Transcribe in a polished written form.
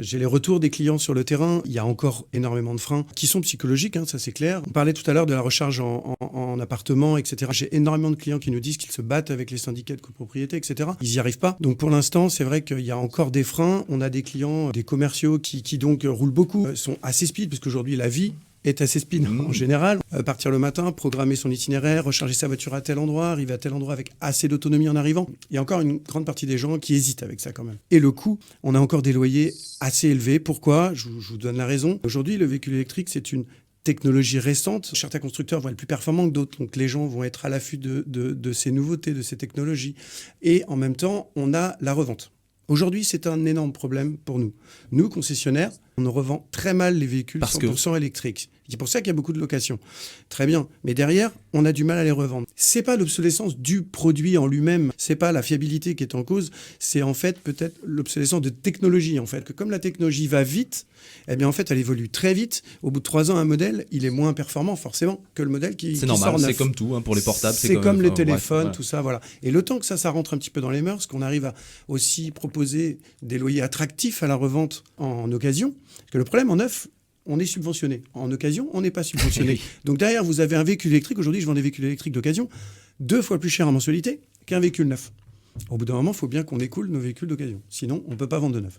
J'ai les retours des clients sur le terrain. Il y a encore énormément de freins qui sont psychologiques, ça c'est clair. On parlait tout à l'heure de la recharge en appartement, etc. J'ai énormément de clients qui nous disent qu'ils se battent avec les syndicats de copropriété, etc. Ils n'y arrivent pas. Donc pour l'instant, c'est vrai qu'il y a encore des freins. On a des clients, des commerciaux qui donc roulent beaucoup, sont assez speed, parce qu'aujourd'hui la vie est assez speed en général. Partir le matin, programmer son itinéraire, recharger sa voiture à tel endroit, arriver à tel endroit avec assez d'autonomie en arrivant. Il y a encore une grande partie des gens qui hésitent avec ça quand même. Et le coût, on a encore des loyers assez élevés. Pourquoi ? Je vous donne la raison. Aujourd'hui, le véhicule électrique, c'est une technologie récente. Certains constructeurs vont être plus performants que d'autres. Donc les gens vont être à l'affût de ces nouveautés, de ces technologies. Et en même temps, on a la revente. Aujourd'hui, c'est un énorme problème pour nous. Nous, concessionnaires, on revend très mal les véhicules 100% électriques. C'est pour ça qu'il y a beaucoup de locations. Très bien. Mais derrière, on a du mal à les revendre. C'est pas l'obsolescence du produit en lui-même. C'est pas la fiabilité qui est en cause. C'est en fait peut-être l'obsolescence de technologie, en fait. Que comme la technologie va vite, eh bien, en fait, elle évolue très vite. Au bout de 3 ans, un modèle, il est moins performant, forcément, que le modèle qui C'est normal, sort neuf. c'est comme tout, pour les portables. C'est comme les téléphones, tout ça, voilà. Et le temps que ça rentre un petit peu dans les mœurs, qu'on arrive à aussi proposer des loyers attractifs à la revente en occasion. Parce que le problème, en neuf, on est subventionné. En occasion, on n'est pas subventionné. Donc derrière, vous avez un véhicule électrique. Aujourd'hui, je vends des véhicules électriques d'occasion 2 fois plus cher en mensualité qu'un véhicule neuf. Au bout d'un moment, il faut bien qu'on écoule nos véhicules d'occasion. Sinon, on ne peut pas vendre de neuf.